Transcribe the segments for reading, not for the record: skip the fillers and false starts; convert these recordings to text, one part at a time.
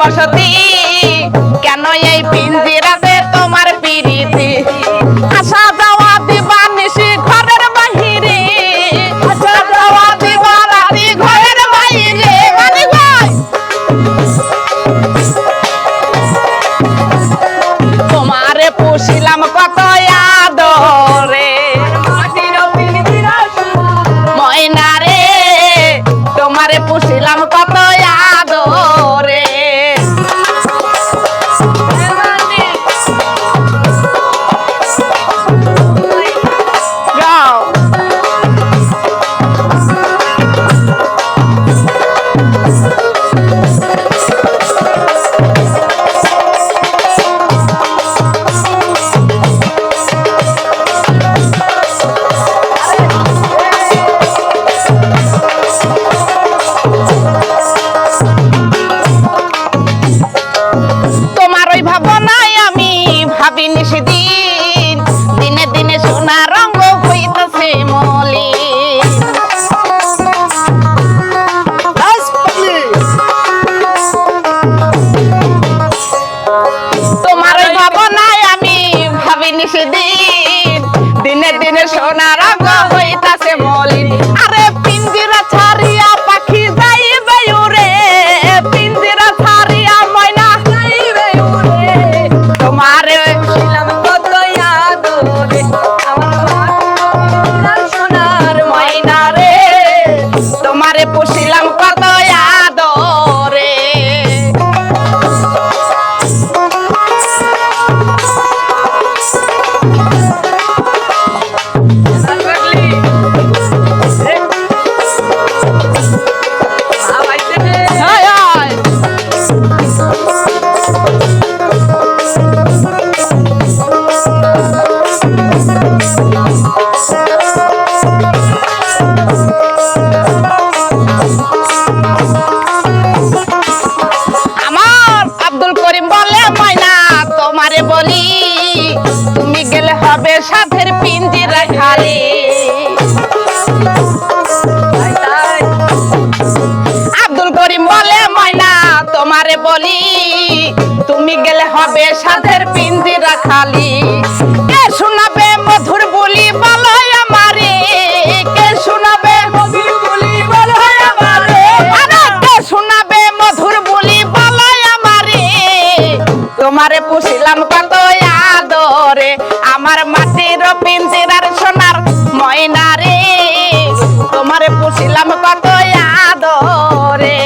বসতি কেন এই পিঞ্জিরাতে তোমার পিরিতি আসা যাওয়া দিবা নিশি ঘরের বাহিরে আসা যাওয়া দিবা রাতি ঘরের বাইরে মানে ভাই তোমারে পুষিলাম কত আদরে ময়না রে তোমারে পুষিলাম কত আদরে নিশিদিন দিনে দিনে সোনা রঙ হইতেছে মলি তোমার ভাবনায় আমি ভাবি নিশিদিন দিনে দিনে সোনা রঙ হইতেছে মলি আরে পিঞ্জিরা ছাড়িয়া পাখি যাইবে উড়ে পিঞ্জিরা ছাড়িয়া ময়না যাইবে উড়ে তোমারে তোমারে পুষিলাম কত আদরে তোমারে বলি তুমি গেলে হবে সাধের পিঞ্জিরা খালি আব্দুল করিম বলে ময়না তোমারে বলি তুমি গেলে হবে সাধের পিঞ্জিরা খালি কে শোনাবে মধুর বলি বলো আমারে কে শোনাবে মধুর বলি বলো আমারে আরে কে শোনাবে মধুর বলি বলো আমারে তোমারে পুষিলাম কত আদরে আমার মাটির পিঞ্জিরার সোনার ময়না রে তোমারে পুষিলাম কত আদরে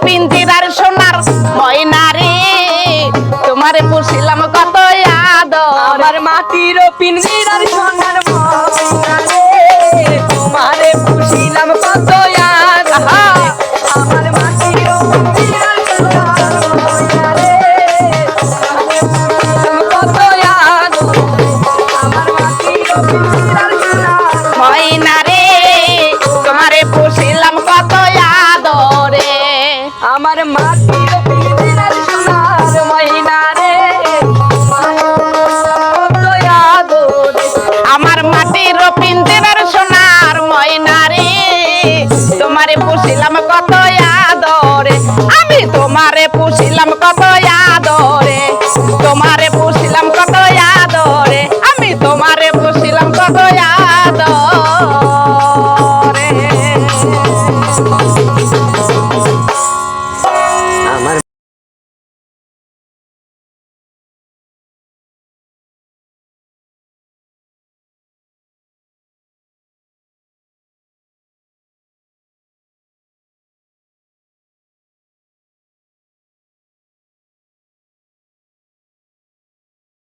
পিঞ্জিরার সোনার ময়না রে তোমারে পুষিলাম কত আদর আমার মাটির পিঞ্জিরার সোনার ময়না রে তোমারে পুষিলাম কত আদর আমার মাটির পিঞ্জিরার সোনার ময়না রে কত আদর আমার মাটির পিঞ্জিরার সোনার ময়না রে তোমারে পুষিলাম কত আদরে আমার মাটির পিঞ্জিরার সোনার ময়না রে কত আদরে আমার মাটির পিঞ্জিরার সোনার ময়না রে তোমারে পুষিলাম কত আদরে আমি তোমারে পুষিলাম কত আদরে তোমারে পুষিলাম কত আদরে আমি তোমারে পুষিলাম কত আদর